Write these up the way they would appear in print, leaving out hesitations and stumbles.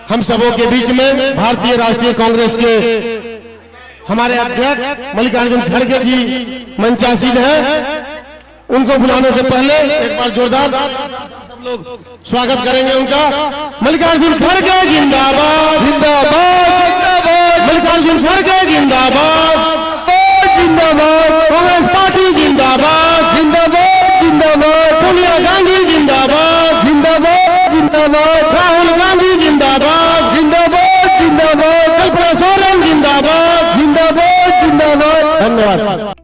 हम सबों के बीच में भारतीय राष्ट्रीय कांग्रेस के हमारे अध्यक्ष मल्लिकार्जुन खड़गे जी मंचासीन हैं। उनको बुलाने से पहले एक बार जोरदार सब लोग स्वागत करेंगे उनका। मल्लिकार्जुन खड़गे जिंदाबाद जिंदाबाद जिंदाबाद, मल्लिकार्जुन खड़गे जिंदाबाद जिंदाबाद, कांग्रेस पार्टी जिंदाबाद जिंदाबाद जिंदाबाद, सोनिया गांधी जिंदाबाद जिंदाबाद जिंदाबाद, राहुल गांधी जिंदाबाद जिंदाबाद जिंदाबाद, कल्पना सोरेन जिंदाबाद जिंदाबाद जिंदाबाद। धन्यवाद।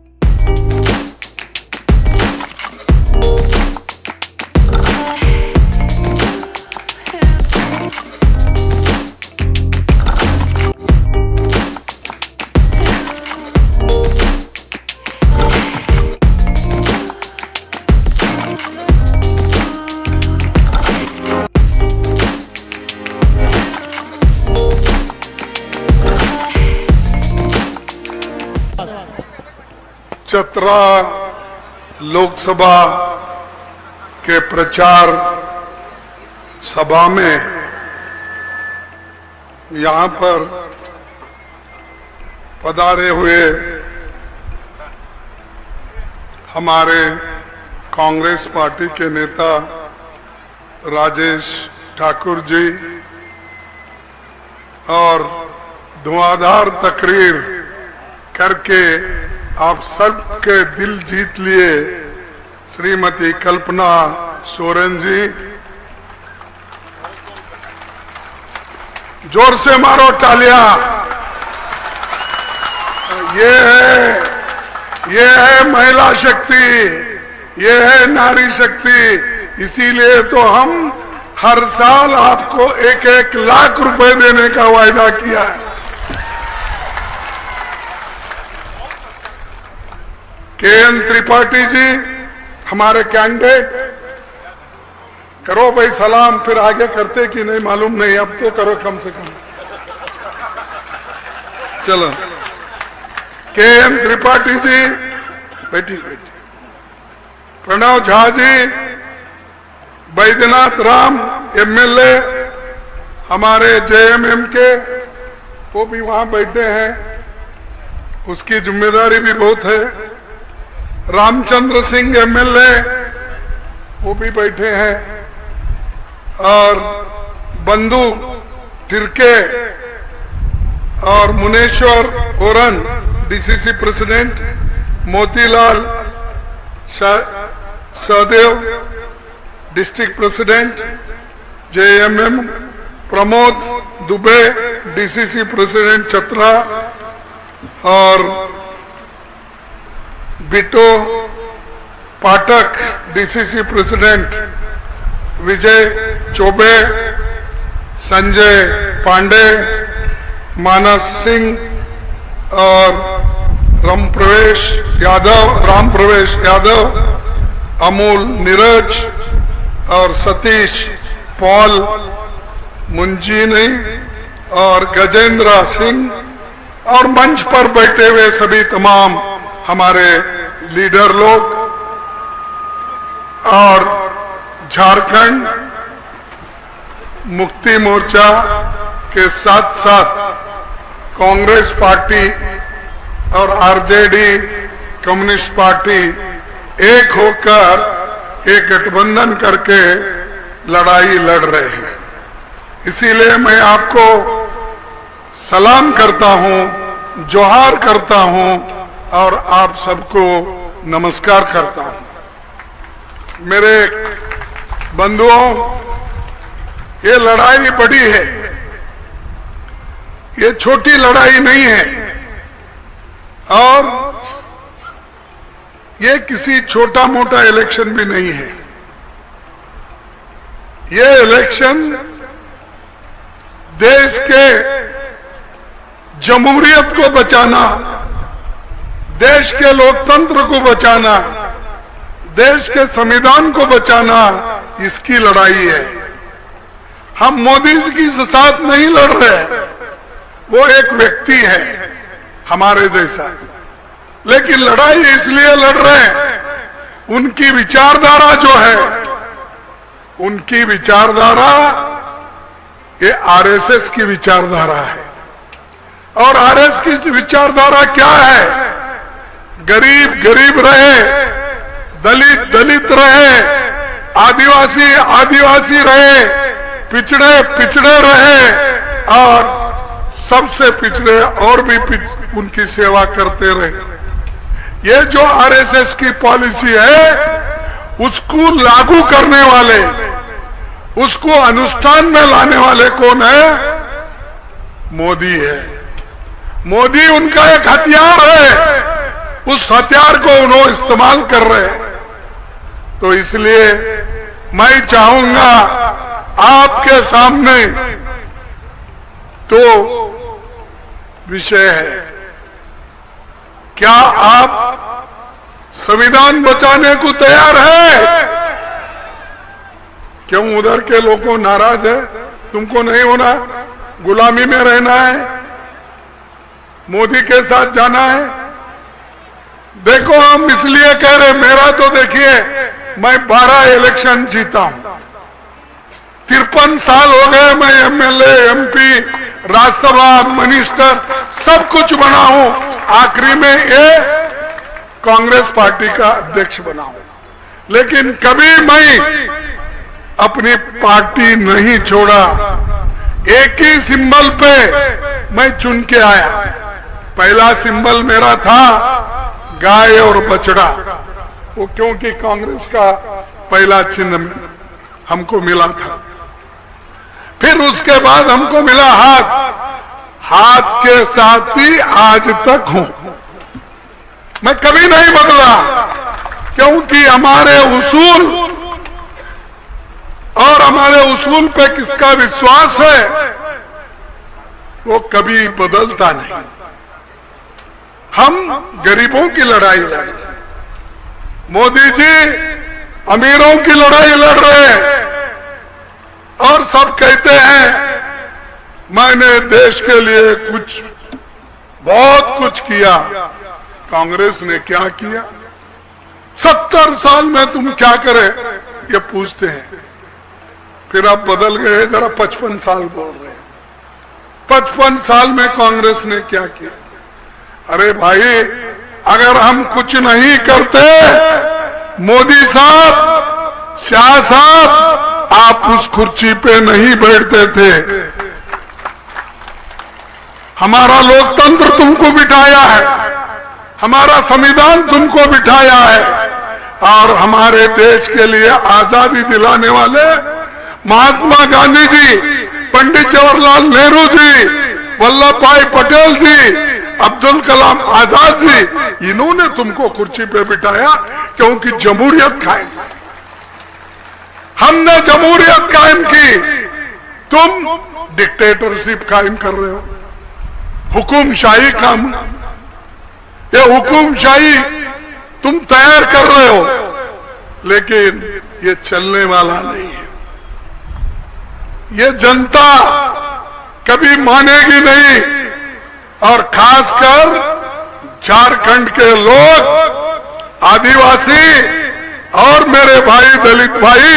चतरा लोकसभा के प्रचार सभा में यहां पर पधारे हुए हमारे कांग्रेस पार्टी के नेता राजेश ठाकुर जी और धुआंधार तकरीर करके आप सबके दिल जीत लिए श्रीमती कल्पना सोरेन जी, जोर से मारो तालियां। ये है महिला शक्ति, ये है नारी शक्ति। इसीलिए तो हम हर साल आपको 1-1 लाख रुपए देने का वायदा किया है। के.एन. त्रिपाठी जी हमारे कैंडिडेट, करो भाई सलाम, फिर आगे करते कि नहीं मालूम नहीं, अब तो करो कम से कम। चलो के.एन. त्रिपाठी जी बैठी बैठी, प्रणव झा जी, बैद्यनाथ राम एमएलए हमारे जेएमएम के, वो भी वहां बैठे हैं, उसकी जिम्मेदारी भी बहुत है। रामचंद्र सिंह एमएलए वो भी बैठे हैं, और बंधु तिरके और Muneshwar Oraon DCC president, Motilal Sahdev district president JMM, Pramod Dubey DCC president Chatra, और बिटो पाठक डीसीसी प्रेसिडेंट, विजय चौबे, संजय पांडे, मानस सिंह और राम प्रवेश यादव, अमूल नीरज और सतीश पॉल मुंजीनी और गजेंद्र सिंह, और मंच पर बैठे हुए सभी तमाम हमारे लीडर लोग, और झारखंड मुक्ति मोर्चा के साथ साथ कांग्रेस पार्टी और आरजेडी कम्युनिस्ट पार्टी एक होकर एक गठबंधन करके लड़ाई लड़ रहे हैं। इसीलिए मैं आपको सलाम करता हूं, जोहार करता हूं और आप सबको नमस्कार करता हूं। मेरे बंधुओं, ये लड़ाई बड़ी है, ये छोटी लड़ाई नहीं है, और ये किसी छोटा मोटा इलेक्शन भी नहीं है। ये इलेक्शन देश के जमहूरियत को बचाना, देश के लोकतंत्र को बचाना, देश के संविधान को बचाना, इसकी लड़ाई है। हम मोदी जी के साथ नहीं लड़ रहे, वो एक व्यक्ति है हमारे जैसा, लेकिन लड़ाई इसलिए लड़ रहे हैं, उनकी विचारधारा जो है, उनकी विचारधारा ये आरएसएस की विचारधारा है। और आरएसएस की विचारधारा क्या है? गरीब गरीब रहे, दलित दलित रहे, आदिवासी आदिवासी रहे, पिछड़े पिछड़े रहे और सबसे पिछड़े और भी उनकी सेवा करते रहे। ये जो आरएसएस की पॉलिसी है उसको लागू करने वाले, उसको अनुष्ठान में लाने वाले कौन है? मोदी है। मोदी उनका एक हथियार है, उस हथियार को उन्होंने इस्तेमाल कर रहे हैं। तो इसलिए मैं चाहूंगा आपके सामने तो विषय है, क्या आप संविधान बचाने को तैयार है? क्यों उधर के लोग नाराज है? तुमको नहीं होना, गुलामी में रहना है, मोदी के साथ जाना है? देखो हम इसलिए कह रहे, मेरा तो देखिए मैं 12 इलेक्शन जीता हूं, 53 साल हो गए, मैं एमएलए एमपी राज्यसभा मिनिस्टर सब कुछ बना हूं, आखिरी में ये कांग्रेस पार्टी का अध्यक्ष बना हूं। लेकिन कभी मैं अपनी पार्टी नहीं छोड़ा, एक ही सिंबल पे मैं चुन के आया। पहला सिंबल मेरा था गाय और बछड़ा, वो क्योंकि कांग्रेस का पहला चिन्ह हमको मिला था। फिर उसके बाद हमको मिला हाथ, हाथ के साथ ही आज तक हूं, मैं कभी नहीं बदला, क्योंकि हमारे उसूल और हमारे उसूल पे किसका विश्वास है वो कभी बदलता नहीं। हम गरीबों की लड़ाई लड़ रहे हैं, मोदी जी अमीरों की लड़ाई लड़ रहे हैं, और सब कहते हैं मैंने देश के लिए कुछ बहुत कुछ किया। कांग्रेस ने क्या किया? 70 साल में तुम क्या करे ये पूछते हैं। फिर आप बदल गए, जरा 55 साल बोल रहे हैं। 55 साल में कांग्रेस ने क्या किया? अरे भाई, अगर हम कुछ नहीं करते, मोदी साहब, शाह साहब, आप उस कुर्सी पे नहीं बैठते थे। हमारा लोकतंत्र तुमको बिठाया है, हमारा संविधान तुमको बिठाया है, और हमारे देश के लिए आजादी दिलाने वाले महात्मा गांधी जी, पंडित जवाहरलाल नेहरू जी, वल्लभ भाई पटेल जी, अब्दुल कलाम आजाद जी, इन्होंने तुमको कुर्सी पे बिठाया क्योंकि जमहूरियत कायम की। हमने जमहूरियत कायम की, तुम डिक्टेटरशिप कायम कर रहे हो, हुकुमशाही काम, ये हुकुमशाही तुम तैयार कर रहे हो, लेकिन ये चलने वाला नहीं है। ये जनता कभी मानेगी नहीं, और खासकर झारखंड के लोग, आदिवासी और मेरे भाई दलित भाई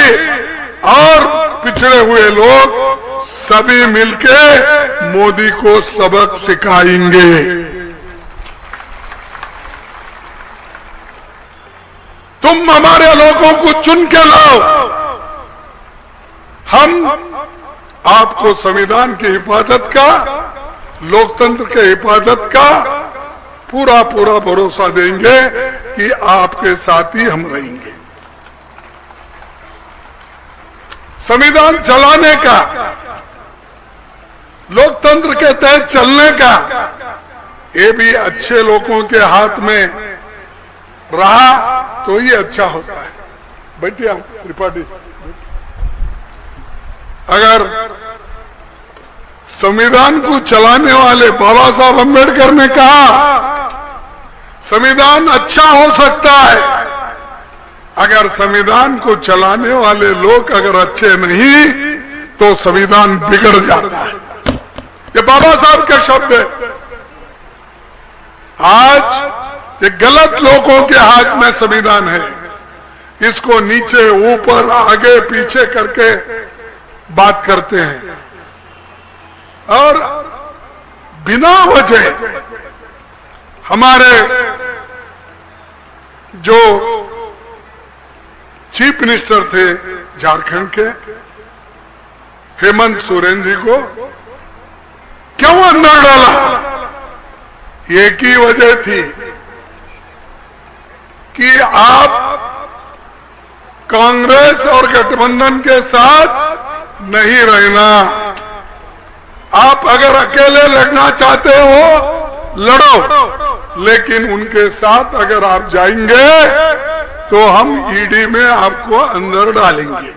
और पिछड़े हुए लोग सभी मिलके मोदी को सबक सिखाएंगे। तुम हमारे लोगों को चुन के लाओ, हम आपको संविधान की हिफाजत का, लोकतंत्र के हिफाजत का पूरा पूरा भरोसा देंगे कि आपके साथ ही हम रहेंगे। संविधान चलाने का, लोकतंत्र के तहत चलने का, ये भी अच्छे लोगों के हाथ में रहा तो ही अच्छा होता है। बैठिए आप त्रिपाठी। अगर संविधान को चलाने वाले बाबा साहब अम्बेडकर ने कहा संविधान अच्छा हो सकता है, अगर संविधान को चलाने वाले लोग अगर अच्छे नहीं तो संविधान बिगड़ जाता है। ये बाबा साहब के शब्द है। आज ये गलत लोगों के हाथ में संविधान है, इसको नीचे ऊपर आगे पीछे करके बात करते हैं। और बिना वजह हमारे जो चीफ मिनिस्टर थे झारखंड के हेमंत सोरेन जी को क्यों अंदर डाला? एक ही वजह थी कि आप कांग्रेस और गठबंधन के साथ नहीं रहना। आप अगर अकेले लड़ना चाहते हो लड़ो, लेकिन उनके साथ अगर आप जाएंगे तो हम ईडी में आपको अंदर डालेंगे।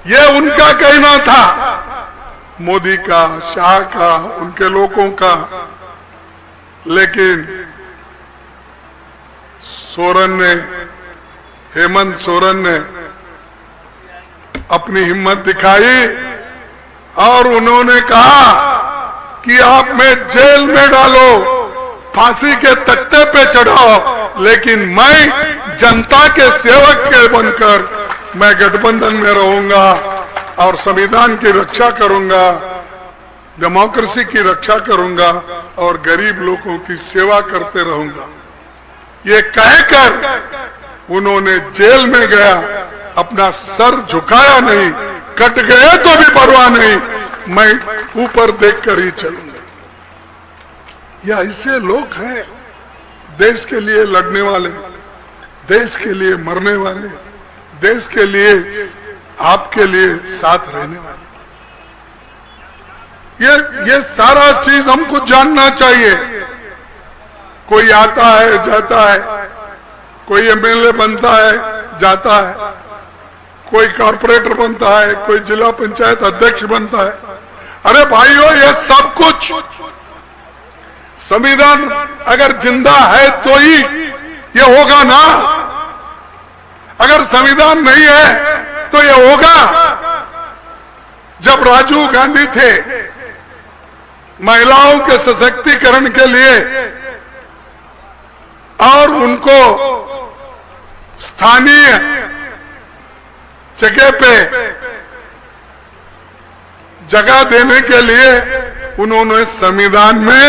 ये उनका कहना था, मोदी का, शाह का, उनके लोगों का। लेकिन हेमंत सोरेन ने अपनी हिम्मत दिखाई और उन्होंने कहा कि आप मैं जेल में डालो, फांसी के तख्ते पे चढ़ाओ, लेकिन मैं जनता के सेवक के बनकर मैं गठबंधन में रहूंगा और संविधान की रक्षा करूंगा, डेमोक्रेसी की रक्षा करूंगा और गरीब लोगों की सेवा करते रहूंगा। ये कहकर उन्होंने जेल में गया, अपना सर झुकाया नहीं, कट गए तो भी परवाह नहीं, मैं ऊपर देखकर ही चलूंगा। ये ऐसे लोग हैं, देश के लिए लड़ने वाले, देश के लिए मरने वाले, देश के लिए, आपके लिए साथ रहने वाले। ये सारा चीज हमको जानना चाहिए। कोई आता है जाता है, कोई एमएलए बनता है जाता है, कोई कॉर्पोरेटर बनता है, कोई जिला पंचायत अध्यक्ष बनता है। अरे भाइयों, ये सब कुछ संविधान अगर जिंदा है तो ही ये होगा ना। अगर संविधान नहीं है तो ये होगा। जब राजीव गांधी थे, महिलाओं के सशक्तिकरण के लिए और उनको स्थानीय जगह पे जगह देने के लिए उन्होंने संविधान में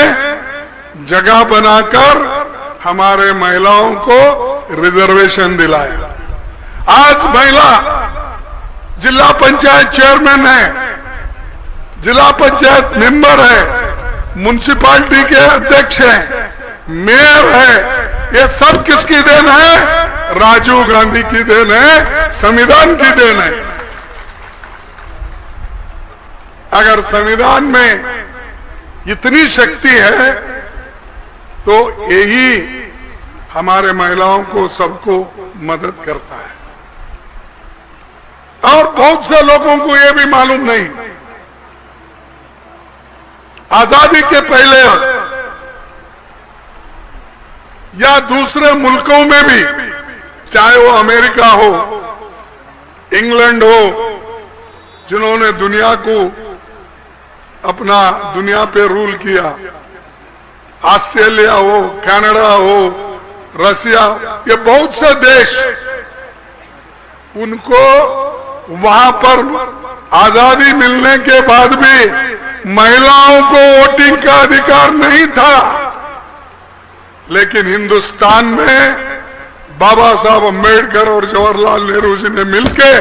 जगह बनाकर हमारे महिलाओं को रिजर्वेशन दिलाया। आज महिला जिला पंचायत चेयरमैन है, जिला पंचायत मेंबर है, म्युनिसिपालिटी के अध्यक्ष हैं, मेयर है। ये सब किसकी देन है? राजीव गांधी की देन है, संविधान की देन है। अगर संविधान में इतनी शक्ति है तो यही हमारे महिलाओं को, सबको मदद करता है। और बहुत से लोगों को यह भी मालूम नहीं, आजादी के पहले या दूसरे मुल्कों में भी, चाहे वो अमेरिका हो, इंग्लैंड हो, जिन्होंने दुनिया को अपना दुनिया पे रूल किया, ऑस्ट्रेलिया हो, कनाडा हो, रसिया, ये बहुत से देश, उनको वहां पर आजादी मिलने के बाद भी महिलाओं को वोटिंग का अधिकार नहीं था। लेकिन हिंदुस्तान में बाबा साहब अम्बेडकर और जवाहरलाल नेहरू जी ने मिलके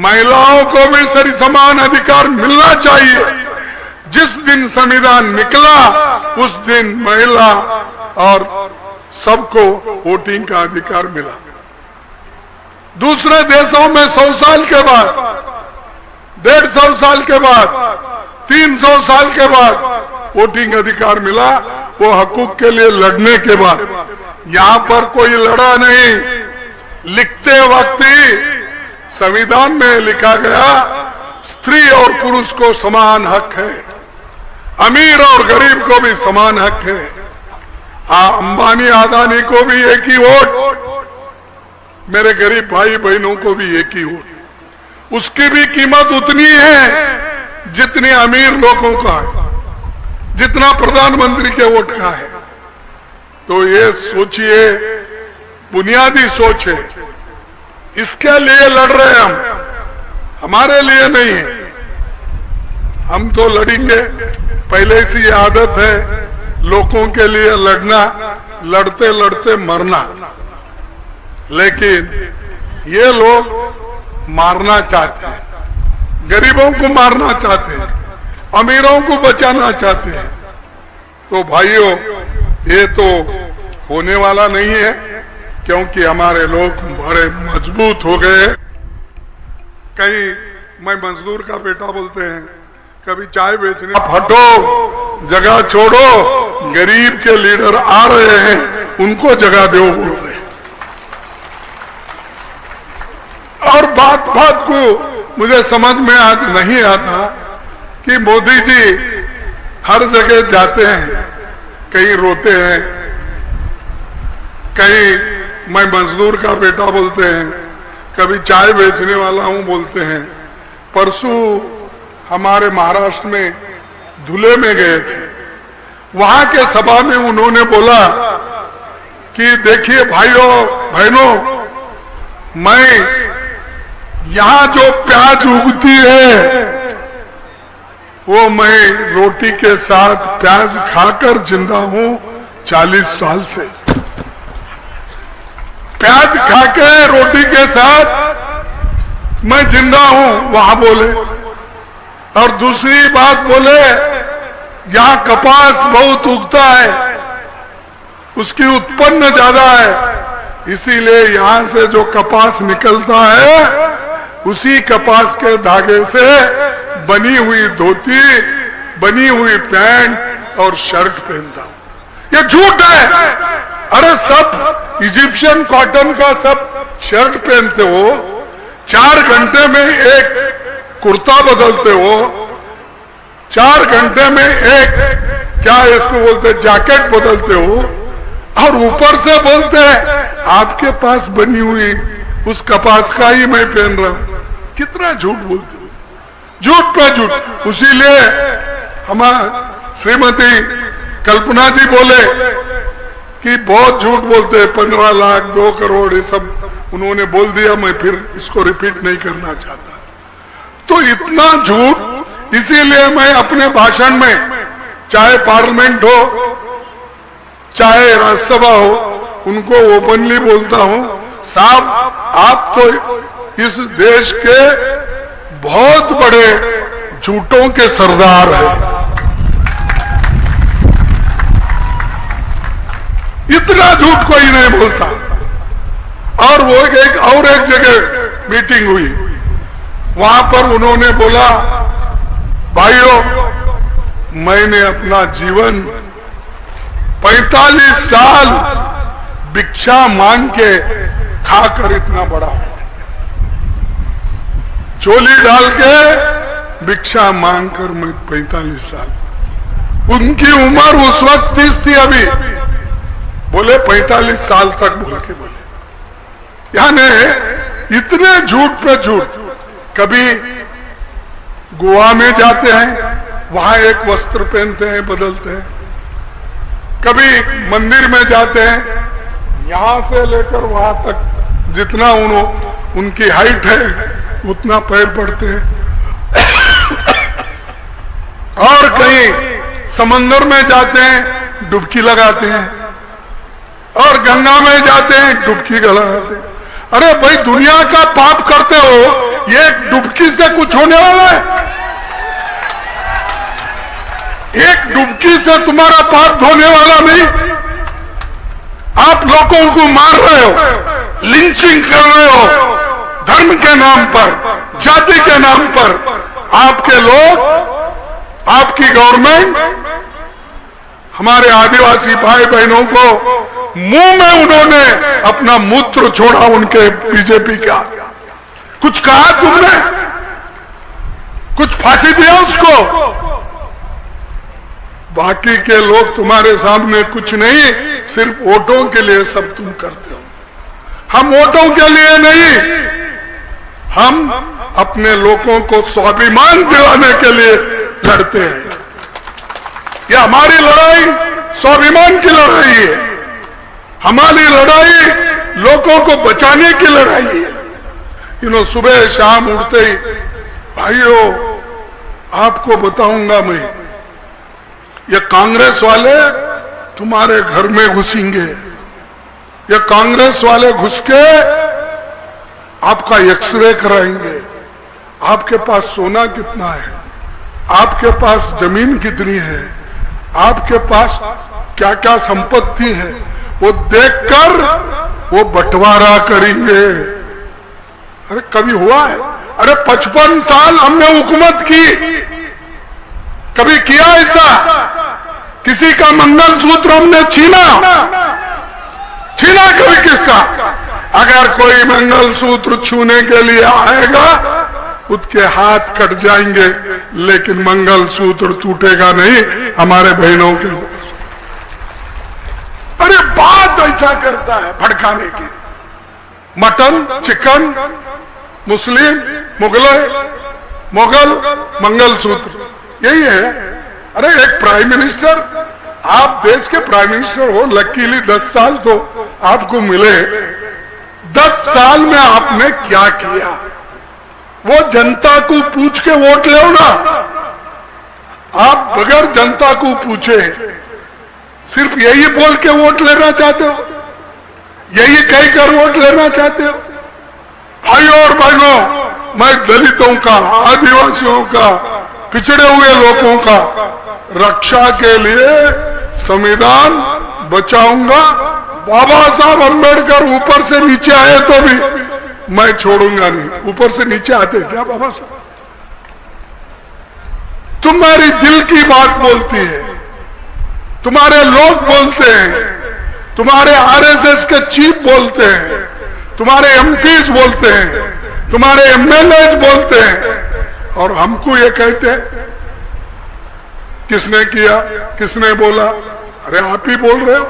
महिलाओं को भी सरी समान अधिकार मिलना चाहिए। जिस दिन संविधान निकला उस दिन महिला और सबको वोटिंग का अधिकार मिला। दूसरे देशों में 100 साल के बाद, 150 साल के बाद, 300 साल के बाद वोटिंग अधिकार मिला, वो हकूक के लिए लड़ने के बाद। यहां पर कोई लड़ा नहीं। लिखते वक्त ही संविधान में लिखा गया, स्त्री और पुरुष को समान हक है, अमीर और गरीब को भी समान हक है, अंबानी अदानी को भी एक ही वोट, मेरे गरीब भाई बहनों को भी एक ही वोट। उसकी भी कीमत उतनी है जितनी अमीर लोगों का है, जितना प्रधानमंत्री के वोट का है। तो ये सोचिए, बुनियादी सोच है, इसके लिए लड़ रहे हैं हम, हमारे लिए नहीं है। हम तो लड़ेंगे, पहले से ये आदत है लोगों के लिए लड़ना, लड़ते लड़ते मरना। लेकिन ये लोग मारना चाहते हैं, गरीबों को मारना चाहते हैं, अमीरों को बचाना चाहते हैं। तो भाइयों, ये तो होने वाला नहीं है, क्योंकि हमारे लोग बड़े मजबूत हो गए। कहीं मैं मजदूर का बेटा बोलते हैं, कभी चाय बेचने, आप हटो, जगह छोड़ो, गरीब के लीडर आ रहे हैं, उनको जगह दो बोल रहे हैं। और बात बात को मुझे समझ में नहीं आता कि मोदी जी हर जगह जाते हैं, कहीं रोते हैं, कहीं मैं मजदूर का बेटा बोलते हैं, कभी चाय बेचने वाला हूं बोलते हैं। परसों हमारे महाराष्ट्र में धुले में गए थे, वहां के सभा में उन्होंने बोला कि देखिए भाइयों बहनों, मैं यहां जो प्याज उगती है वो मैं रोटी के साथ प्याज खाकर जिंदा हूं 40 साल से। प्याज खाके रोटी के साथ मैं जिंदा हूं, वहां बोले। और दूसरी बात बोले, यहां कपास बहुत उगता है, उसकी उत्पन्न ज्यादा है, इसीलिए यहां से जो कपास निकलता है उसी कपास के धागे से बनी हुई धोती, बनी हुई पैंट और शर्ट पहनता हूं। ये झूठ है। अरे सब इजिप्शियन कॉटन का सब शर्ट पहनते हो, 4 घंटे में एक कुर्ता बदलते हो, 4 घंटे में एक क्या इसको बोलते जैकेट बदलते हो, और ऊपर से बोलते हैं आपके पास बनी हुई उस कपास का ही मैं पहन रहा हूं। कितना झूठ बोलते हो, झूठ पे झूठ। उसीलिए हमारा श्रीमती कल्पना जी बोले कि बहुत झूठ बोलते हैं, 15 लाख 2 करोड़ ये सब उन्होंने बोल दिया, मैं फिर इसको रिपीट नहीं करना चाहता। तो इतना झूठ, इसीलिए मैं अपने भाषण में, चाहे पार्लियामेंट हो चाहे राज्यसभा हो, उनको ओपनली बोलता हूं, साहब आप तो इस देश के बहुत बड़े झूठों के सरदार हैं। इतना झूठ कोई नहीं बोलता। और वो एक जगह मीटिंग हुई, वहां पर उन्होंने बोला, भाइयों मैंने अपना जीवन 45 साल भिक्षा मांग के खाकर इतना बड़ा हुआ, चोली डाल के भिक्षा मांगकर मैं 45 साल। उनकी उम्र उस वक्त 30 थी, अभी बोले 45 साल तक बोल के बोले। यानी इतने झूठ पे झूठ। कभी गोवा में जाते हैं, वहां एक वस्त्र पहनते हैं, बदलते हैं। कभी मंदिर में जाते हैं, यहां से लेकर वहां तक जितना उनकी हाइट है उतना पैर पड़ते हैं। और कहीं समंदर में जाते हैं, डुबकी लगाते हैं, और गंगा में जाते हैं, डुबकी लगाते हैं। अरे भाई दुनिया का पाप करते हो, ये डुबकी से कुछ होने वाला है? एक डुबकी से तुम्हारा पाप धोने वाला नहीं। आप लोगों को मार रहे हो, लिंचिंग कर रहे हो, धर्म के नाम पर, जाति के नाम पर। आपके लोग, आपकी गवर्नमेंट हमारे आदिवासी भाई बहनों को मुंह में उन्होंने अपना मूत्र छोड़ा, उनके बीजेपी का। कुछ कहा तुमने? कुछ फांसी दिया उसको? बाकी के लोग तुम्हारे सामने कुछ नहीं, सिर्फ वोटों के लिए सब तुम करते हो। हम वोटों के लिए नहीं, हम अपने लोगों को स्वाभिमान दिलाने के लिए लड़ते हैं। ये हमारी लड़ाई स्वाभिमान की लड़ाई है, हमारी लड़ाई लोगों को बचाने की लड़ाई है। सुबह शाम उठते ही भाइयों आपको बताऊंगा मैं, ये कांग्रेस वाले तुम्हारे घर में घुसेंगे, ये कांग्रेस वाले घुस के आपका एक्सरे कराएंगे, आपके पास सोना कितना है, आपके पास जमीन कितनी है, आपके पास क्या क्या संपत्ति है, वो देखकर वो बंटवारा करेंगे। अरे कभी हुआ है? अरे 55 साल हमने हुकूमत की, कभी किया ऐसा? किसी का मंगलसूत्र हमने छीना कभी किसका? अगर कोई मंगलसूत्र छूने के लिए आएगा उसके हाथ कट जाएंगे, लेकिन मंगलसूत्र टूटेगा नहीं हमारे बहनों के। अरे बात ऐसा करता है भड़काने की, मटन चिकन मुस्लिम मुगल मंगलसूत्र यही है। अरे एक प्राइम मिनिस्टर, आप देश के प्राइम मिनिस्टर हो, लकीली 10 साल तो आपको मिले। 10 साल में आपने क्या किया? वो जनता को पूछ के वोट ले ना। आप बगैर जनता को पूछे सिर्फ यही बोल के वोट लेना चाहते हो, यही कहकर वोट लेना चाहते हो? भाइयों और बहनों, मैं दलितों का, आदिवासियों का, पिछड़े हुए लोगों का रक्षा के लिए संविधान बचाऊंगा। बाबा साहब अम्बेडकर ऊपर से नीचे आए तो भी मैं छोड़ूंगा नहीं। ऊपर से नीचे आते क्या बाबा साहब? तुम्हारी दिल की बात बोलती है, तुम्हारे लोग बोलते हैं, तुम्हारे आरएसएस के चीफ बोलते हैं, तुम्हारे एमपीज बोलते हैं, तुम्हारे एमएलए बोलते हैं, और हमको ये कहते हैं किसने किया, किसने बोला? अरे आप ही बोल रहे हो।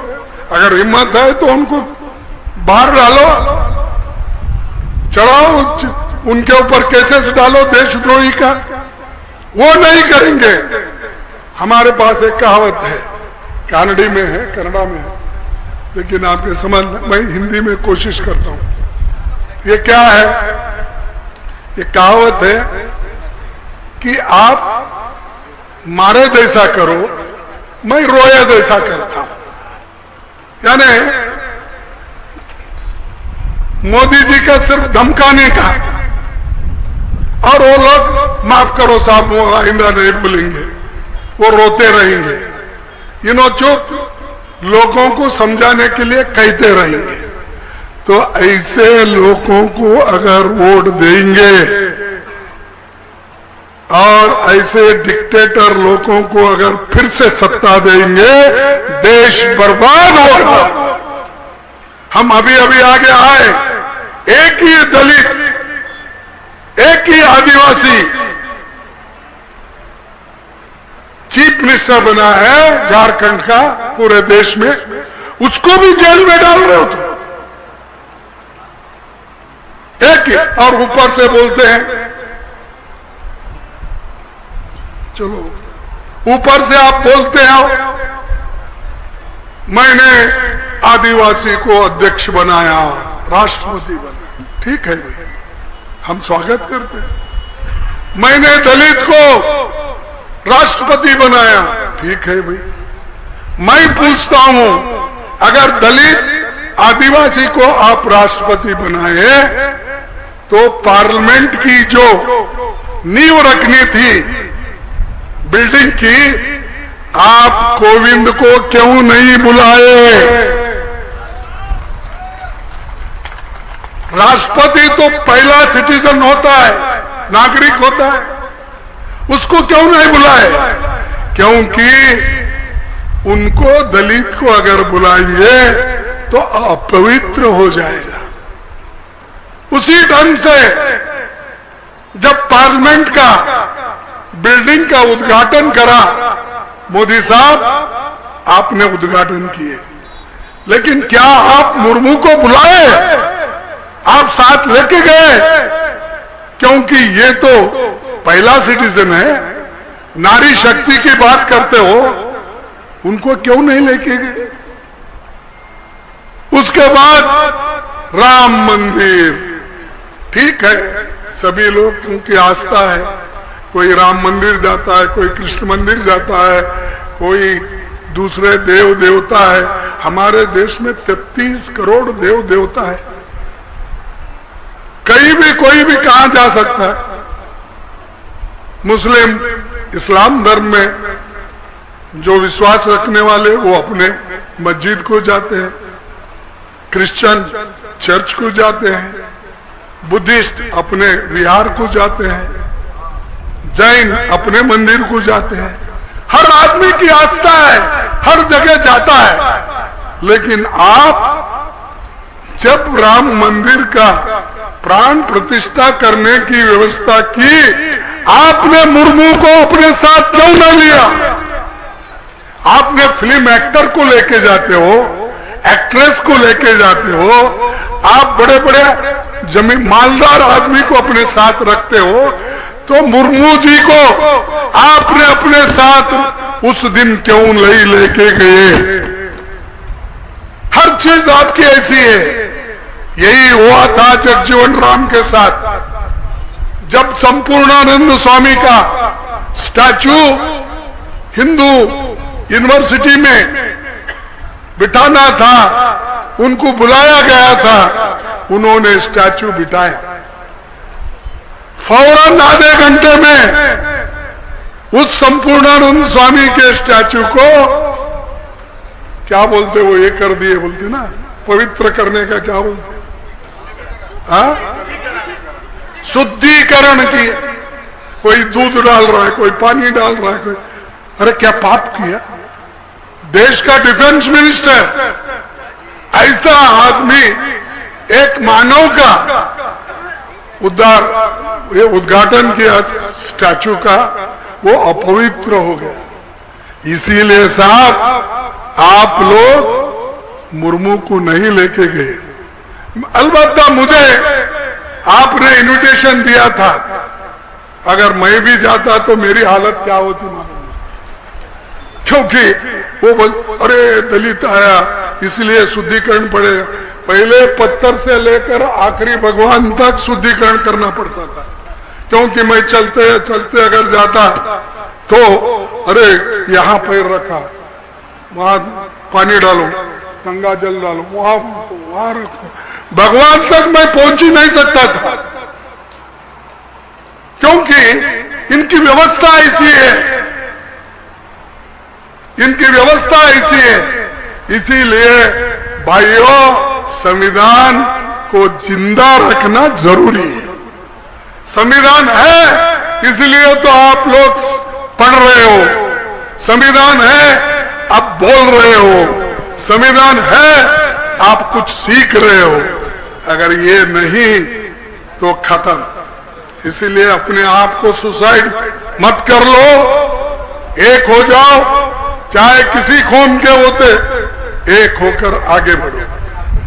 अगर हिम्मत है तो उनको बाहर डालो, चढ़ाओ, उनके ऊपर केसेस डालो देशद्रोही का। वो नहीं करेंगे। हमारे पास एक कहावत है, कन्नड़ी में है, कन्नड़ा में है, लेकिन आपके समझ, मैं हिंदी में कोशिश करता हूं। ये क्या है? ये कहावत है कि आप मारे जैसा करो, मैं रोया जैसा करता हूं। यानी मोदी जी का सिर्फ धमकाने का, और वो लोग माफ करो साहब वो आइंदा नहीं बोलेंगे, वो रोते रहेंगे। चुप लोगों को समझाने के लिए कहते रहेंगे। तो ऐसे लोगों को अगर वोट देंगे और ऐसे डिक्टेटर लोगों को अगर फिर से सत्ता देंगे, देश बर्बाद होगा। हम अभी अभी आगे आए, एक ही दलित, एक ही आदिवासी चीफ मिनिस्टर बना है झारखंड का पूरे देश में, उसको भी जेल में डाल रहे हो तुम। एक ही, और ऊपर से बोलते हैं, चलो ऊपर से आप बोलते हो मैंने आदिवासी को अध्यक्ष बनाया, राष्ट्रपति बना। ठीक है भाई, हम स्वागत करते हैं। मैंने दलित को राष्ट्रपति बनाया, ठीक है भाई। मैं पूछता हूं, अगर दलित आदिवासी को आप राष्ट्रपति बनाए तो पार्लियामेंट की जो नींव रखनी थी बिल्डिंग की, आप कोविंद को क्यों नहीं बुलाए? राष्ट्रपति तो पहला सिटीजन होता है, नागरिक होता है, उसको क्यों नहीं बुलाए? क्योंकि उनको, दलित को अगर बुलाएंगे तो अपवित्र हो जाएगा। उसी ढंग से जब पार्लियामेंट का बिल्डिंग का उद्घाटन करा मोदी साहब, आपने उद्घाटन किए, लेकिन क्या आप मुर्मू को बुलाए? आप साथ लेके गए? क्योंकि ये तो पहला सिटीजन है, नारी शक्ति की बात करते हो, उनको क्यों नहीं लेके गए? उसके बाद राम मंदिर, ठीक है, सभी लोगों की आस्था है, कोई राम मंदिर जाता है, कोई कृष्ण मंदिर जाता है, कोई दूसरे देव देवता है। हमारे देश में 33 करोड़ देव देवता है। कहीं भी कोई भी कहां जा सकता है। मुस्लिम इस्लाम धर्म में जो विश्वास रखने वाले वो अपने मस्जिद को जाते हैं, क्रिश्चियन चर्च को जाते हैं, बुद्धिस्ट अपने विहार को जाते हैं, जैन अपने मंदिर को जाते हैं। हर आदमी की आस्था है, हर जगह जाता है। लेकिन आप जब राम मंदिर का प्राण प्रतिष्ठा करने की व्यवस्था की, आपने मुर्मू को अपने साथ क्यों न लिया? आपने फिल्म एक्टर को लेके जाते हो, एक्ट्रेस को लेके जाते हो, आप बड़े बड़े जमीन मालदार आदमी को अपने साथ रखते हो, तो मुर्मू जी को आपने अपने साथ उस दिन क्यों नहीं लेके गए? हर चीज आपकी ऐसी है। यही हुआ था जगजीवन राम के साथ। जब संपूर्णानंद स्वामी का स्टैचू हिंदू यूनिवर्सिटी में बिठाना था, उनको बुलाया गया था, उन्होंने स्टैचू बिठाया। फौरन आधे घंटे में उस संपूर्णानंद स्वामी के स्टैचू को क्या बोलते, वो ये कर दिए बोलते ना, पवित्र करने का क्या बोलते, हाँ, शुद्धिकरण किया। कोई दूध डाल रहा है, कोई पानी डाल रहा है, कोई, अरे क्या पाप किया? देश का डिफेंस मिनिस्टर, ऐसा आदमी, एक मानव का ये उद्घाटन किया स्टैचू का, वो अपवित्र हो गया। इसीलिए साहब आप लोग मुर्मू को नहीं लेके गए। अलबत्ता मुझे आपने इनविटेशन दिया था, अगर मैं भी जाता तो मेरी हालत क्या होती मालूम? क्योंकि वो बोल, अरे दलित आया इसलिए शुद्धिकरण पड़ेगा। पहले पत्थर से लेकर आखिरी भगवान तक शुद्धिकरण करना पड़ता था, क्योंकि मैं चलते चलते अगर जाता तो अरे यहाँ पैर रखा, वहां पानी डालो, गंगा जल डालो, वहां रखो, भगवान तक मैं पहुंच ही नहीं सकता था, क्योंकि इनकी व्यवस्था ऐसी है, इनकी व्यवस्था ऐसी है। इसीलिए भाइयों, संविधान को जिंदा रखना जरूरी है। संविधान है इसलिए तो आप लोग पढ़ रहे हो, संविधान है आप बोल रहे हो, संविधान है आप कुछ सीख रहे हो। अगर ये नहीं तो खत्म। इसीलिए अपने आप को सुसाइड मत कर लो, एक हो जाओ, चाहे किसी कौम के होते, एक होकर आगे बढ़ो।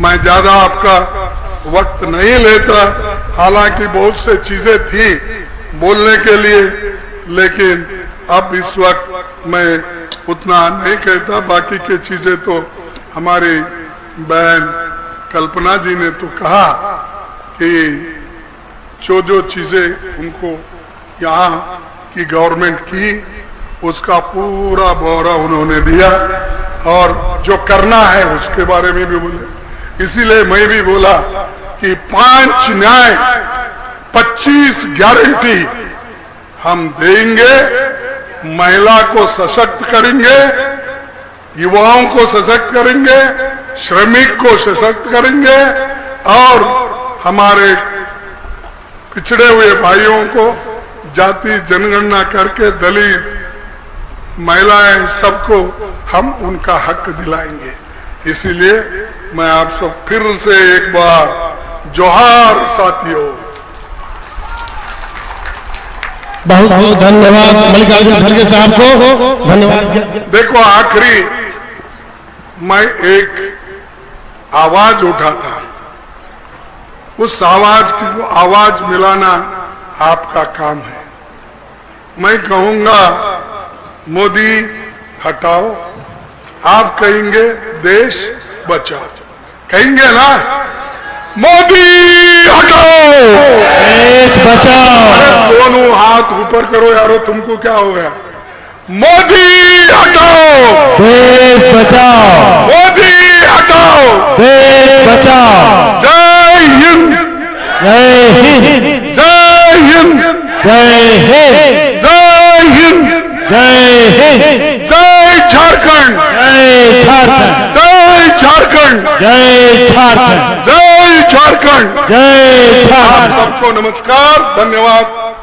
मैं ज्यादा आपका वक्त नहीं लेता, हालांकि बहुत से चीजें थी बोलने के लिए, लेकिन अब इस वक्त मैं उतना नहीं कहता। बाकी की चीजें तो हमारी बहन कल्पना जी ने तो कहा कि जो जो चीजें उनको यहाँ की गवर्नमेंट की उसका पूरा ब्यौरा उन्होंने दिया, और जो करना है उसके बारे में भी बोले। इसीलिए मैं भी बोला कि 5 न्याय 25 गारंटी हम देंगे, महिला को सशक्त करेंगे, युवाओं को सशक्त करेंगे, श्रमिक को सशक्त करेंगे, और हमारे पिछड़े हुए भाइयों को जाति जनगणना करके दलित महिलाएं सबको हम उनका हक दिलाएंगे। इसीलिए मैं आप सब फिर से एक बार जोहार साथियों। बहुत बहुत धन्यवाद मल्लिकार्जुन खड़गे साहब को, धन्यवाद। देखो, आखिरी मैं एक आवाज उठा था, उस आवाज की आवाज मिलाना आपका काम है। मैं कहूंगा मोदी हटाओ, आप कहेंगे देश बचाओ, कहेंगे ना मोदी हटाओ, देश बचाओ, अरे दोनों हाथ ऊपर करो यारो, तुमको क्या हो गया? मोदी हटाओ, देश बचाओ, मोदी हटाओ, देश बचाओ। जय हिंद, जय हिंद, जय हिंद, जय हिंद, जय हिंद, जय हिंद, जय झारखंड, जय झारखंड, जय झारखंड, जय झारखंड, जय झारखंड। जय आप झारखंड। सबको नमस्कार, धन्यवाद।